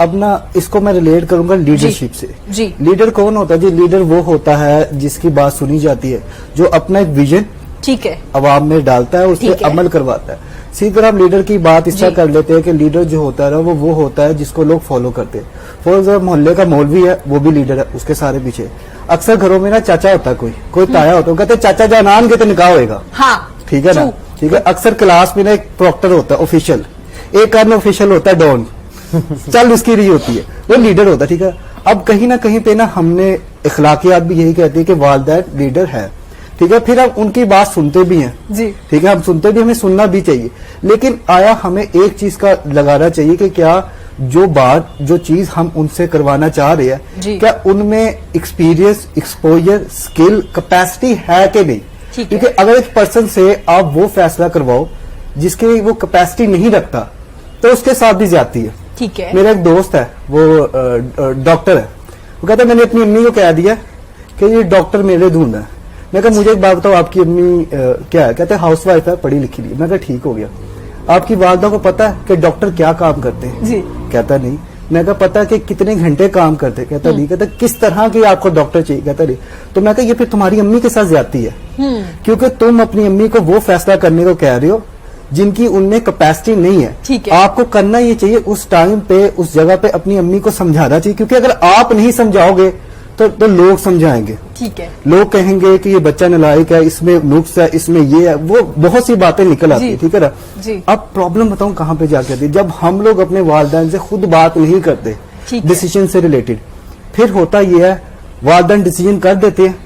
اب نا اس کو میں ریلیٹ کروں گا لیڈرشپ سے. جی لیڈر کون ہوتا ہے جی؟ لیڈر وہ ہوتا ہے جس کی بات سنی جاتی ہے, جو اپنا ایک ویژن ٹھیک ہے عوام میں ڈالتا ہے, اس پہ عمل کرواتا ہے. اسی طرح ہم لیڈر کی بات اس طرح کر لیتے ہیں کہ لیڈر جو ہوتا ہے نا وہ ہوتا ہے جس کو لوگ فالو کرتے ہیں. فار ایگزامپل محلے کا مولوی ہے, وہ بھی لیڈر ہے, اس کے سارے پیچھے. اکثر گھروں میں نا چاچا ہوتا ہے, کوئی تایا ہوتا ہے, کہتے ہیں چاچا جانان کے تو نکاح ہوئے گا. ہاں ٹھیک ہے نا, ٹھیک ہے. اکثر کلاس میں نا ایک پروکٹر ہوتا ہے آفیشل, ایک ان آفیشل ہوتا ہے ڈون, چل اس کی رہی ہوتی ہے, وہ لیڈر ہوتا ہے. ٹھیک ہے. اب کہیں نہ کہیں پہ نا ہم نے اخلاقیات بھی یہی کہتی ہے کہ والدین لیڈر ہے. ٹھیک ہے. پھر ہم ان کی بات سنتے بھی ہیں. جی ٹھیک ہے, ہم سنتے بھی, ہمیں سننا بھی چاہیے. لیکن آیا ہمیں ایک چیز کا لگانا چاہیے کہ کیا جو چیز ہم ان سے کروانا چاہ رہے ہیں, کیا ان میں ایکسپیرینس, ایکسپوجر, اسکل, کیپیسٹی ہے کہ نہیں. کیونکہ اگر ایک پرسن سے آپ وہ فیصلہ کرواؤ جس کی وہ کیپیسٹی نہیں رکھتا تو اس کے ساتھ بھی زیادتی ہے. ٹھیک ہے. میرا ایک دوست ہے, وہ ڈاکٹر ہے, وہ کہتا ہے میں نے اپنی امی کو کہہ دیا کہ یہ ڈاکٹر میرے ڈھونڈا ہے. میں کہا مجھے ایک بات بتاؤ, آپ کی امی کیا ہے؟ کہتے ہیں ہاؤس وائف ہے, پڑھی لکھی نہیں. میں کہا ٹھیک ہو گیا. آپ کی والدہ کو پتا ہے کہ ڈاکٹر کیا کام کرتے ہیں؟ جی. کہتا نہیں. میں کہا پتا کہ کتنے گھنٹے کام کرتے؟ کہتا نہیں. کہتا کس طرح کی آپ کو ڈاکٹر چاہیے؟ کہتا نہیں. تو میں کہا یہ پھر تمہاری امی کے ساتھ زیادتی ہے, کیونکہ تم اپنی امی کو وہ فیصلہ کرنے کو کہہ رہے ہو جن کی ان میں کیپیسٹی نہیں ہے. آپ کو کرنا یہ چاہیے اس ٹائم پہ, اس جگہ پہ اپنی امی کو سمجھانا چاہیے, کیونکہ اگر آپ نہیں سمجھاؤ گے تو لوگ سمجھائیں گے. ٹھیک ہے. لوگ کہیں گے کہ یہ بچہ نالائق ہے, اس میں نقص ہے, اس میں یہ ہے, وہ بہت سی باتیں نکل آتی ہیں. ٹھیک ہے نا. اب پرابلم بتاؤں کہاں پہ جا کے آتی ہے, جب ہم لوگ اپنے والدین سے خود بات نہیں کرتے ڈیسیجن سے ریلیٹڈ. پھر ہوتا یہ ہے والدین ڈیسیجن کر دیتے ہیں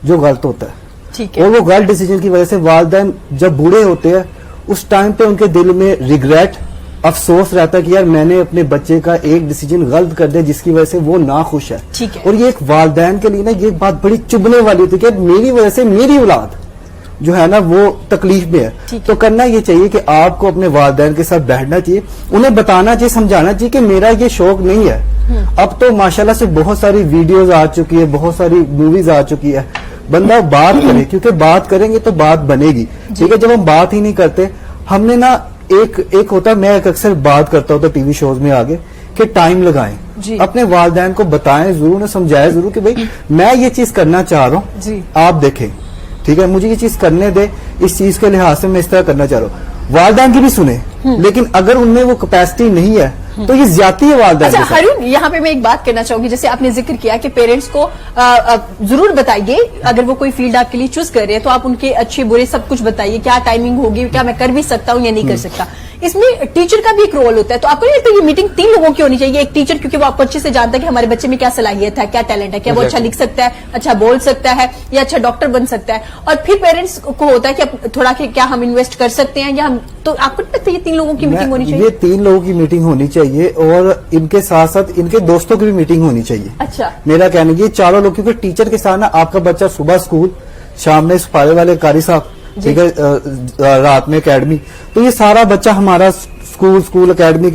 جو غلط ہوتا ہے, اور وہ غلط ڈیسیجن کی وجہ سے والدین جب بوڑھے ہوتے ہیں اس ٹائم پہ ان کے دل میں ریگریٹ, افسوس رہتا ہے کہ یار میں نے اپنے بچے کا ایک ڈیسیجن غلط کر دیا جس کی وجہ سے وہ ناخوش ہے. اور یہ ایک والدین کے لیے نا یہ بات بڑی چبھنے والی ہوتی ہے کہ میری وجہ سے میری اولاد جو ہے نا وہ تکلیف میں ہے. تو کرنا یہ چاہیے کہ آپ کو اپنے والدین کے ساتھ بیٹھنا چاہیے, انہیں بتانا چاہیے, سمجھانا چاہیے کہ میرا یہ شوق نہیں ہے. اب تو ماشاءاللہ سے بہت ساری ویڈیوز آ چکی ہے, بہت ساری موویز آ چکی ہے. بندہ بات کرے, کیونکہ بات کریں گے تو بات بنے گی. ٹھیک ہے. جب ہم بات ہی نہیں کرتے, ہم نے نا ایک ہوتا ہے, میں اکثر بات کرتا ہوتا ٹی وی شوز میں آگے کہ ٹائم لگائیں, اپنے والدین کو بتائیں ضرور, انہیں سمجھائیں ضرور کہ بھائی میں یہ چیز کرنا چاہ رہا ہوں, آپ دیکھیں. ٹھیک ہے. مجھے یہ چیز کرنے دے, اس چیز کے لحاظ سے میں اس طرح کرنا چاہ رہا ہوں. والدین کی بھی سنیں, لیکن اگر ان میں وہ کیپیسٹی نہیں ہے تو یہ زیادتی ہے والدین کے ساتھ. ہارون, یہاں پہ میں ایک بات کہنا چاہوں گی, جیسے آپ نے ذکر کیا کہ پیرنٹس کو ضرور بتائیے, اگر وہ کوئی فیلڈ آپ کے لیے چوز کر رہے ہیں تو آپ ان کے اچھے برے سب کچھ بتائیے, کیا ٹائمنگ ہوگی, کیا میں کر بھی سکتا ہوں یا نہیں کر سکتا. اس میں ٹیچر کا بھی ایک رول ہوتا ہے. تو آپ کو نہیں لگتا یہ میٹنگ 3 لوگوں کی ہونی چاہیے؟ ایک ٹیچر, کیونکہ وہ آپ کو اچھے سے جانتا ہے کہ ہمارے بچے میں کیا صلاحیت ہے, کیا ٹیلنٹ ہے, کیا وہ اچھا لکھ سکتا ہے, اچھا بول سکتا ہے, یا اچھا ڈاکٹر بن سکتا ہے. اور پھر پیرنٹس کو ہوتا ہے کہ تھوڑا کہ کیا ہم انویسٹ کر سکتے ہیں یا ہم. تو آپ کو نہیں لگتا یہ 3 لوگوں کی میٹنگ ہونی چاہیے؟ یہ 3 لوگوں کی میٹنگ ہونی چاہیے, اور ان کے ساتھ ساتھ ان کے دوستوں کی بھی میٹنگ ہونی چاہیے. اچھا. میرا کہنا یہ 4 لوگ, کیونکہ ٹیچر کے ساتھ نا آپ کا بچہ صبح اسکول, شام میں صفائی والے قاری صاحب, ٹھیک ہے, رات میں اکیڈمی, تو یہ سارا بچہ ہمارا اسکول اکیڈمی,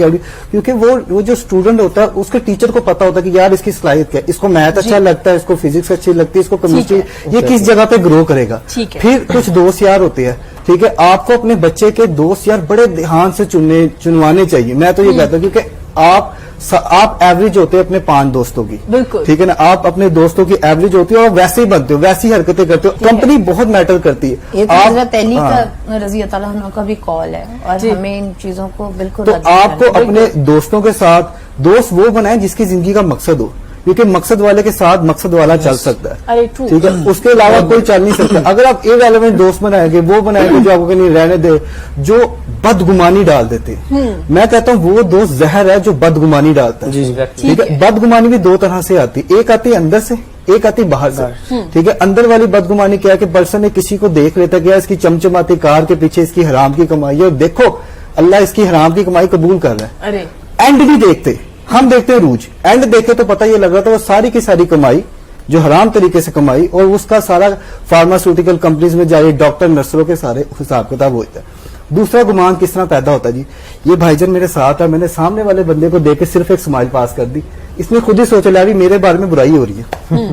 کیونکہ وہ جو اسٹوڈنٹ ہوتا ہے اس کے ٹیچر کو پتا ہوتا ہے کہ یار اس کی صلاحیت کیا ہے, اس کو میتھ اچھا لگتا ہے, اس کو فزکس اچھی لگتی ہے, اس کو کیمسٹری, یہ کس جگہ پہ گرو کرے گا. پھر کچھ دوست یار ہوتے ہیں. ٹھیک ہے. آپ کو اپنے بچے کے دوست یار بڑے دھیان سے چنوانے چاہیے. میں تو یہ کہتا ہوں کیونکہ آپ ایوریج ہوتے ہیں اپنے 5 دوستوں کی. بالکل. ٹھیک ہے نا. آپ اپنے دوستوں کی ایوریج ہوتی ہے اور ویسے ہی بنتے ہو, ویسی حرکتیں کرتے ہو. کمپنی بہت میٹر کرتی ہے. حضرت علی کا رضی اللہ عنہ کا بھی کال ہے, اور ہمیں ان چیزوں کو بالکل. تو آپ کو اپنے دوستوں کے ساتھ دوست وہ بنائیں جس کی زندگی کا مقصد ہو, کیونکہ مقصد والے کے ساتھ مقصد والا چل سکتا ہے. ٹھیک ہے. اس کے علاوہ کوئی چل نہیں سکتا. اگر آپ ارریلیونٹ دوست بنائیں گے, وہ بنائیں گے جو آپ کو نہیں رہنے دے, جو بدگمانی ڈال دیتے ہیں. میں کہتا ہوں وہ دوست زہر ہے جو بدگمانی ڈالتا ہے. ٹھیک ہے. بدگمانی بھی 2 طرح سے آتی, ایک آتی ہے اندر سے, ایک آتی باہر سے. ٹھیک ہے. اندر والی بدگمانی کیا ہے کہ پرسن نے کسی کو دیکھ لیتا کہ اس کی چمچماتی کار کے پیچھے اس کی حرام کی کمائی ہے, اور دیکھو اللہ اس کی حرام کی کمائی قبول کر رہا ہے. اینڈ بھی دیکھتے, ہم دیکھتے ہیں روج, اینڈ دیکھے تو پتہ یہ لگ رہا تھا وہ ساری کی ساری کمائی جو حرام طریقے سے کمائی, اور اس کا سارا فارماسیوٹیکل کمپنیز میں جائے ڈاکٹر نرسروں کے سارے حساب کتاب ہوتا ہے. دوسرا گمان کس طرح پیدا ہوتا ہے جی, یہ بھائی جان میرے ساتھ ہے, میں نے سامنے والے بندے کو دیکھ کے صرف ایک اسمائل پاس کر دی, اس نے خود ہی سوچ لیا میرے بارے میں برائی ہو رہی ہے.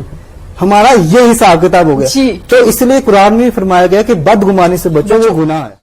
ہمارا یہ حساب کتاب ہو گیا. تو اس لیے قرآن میں فرمایا گیا کہ بدگمانی سے بچو, وہ گناہ ہے.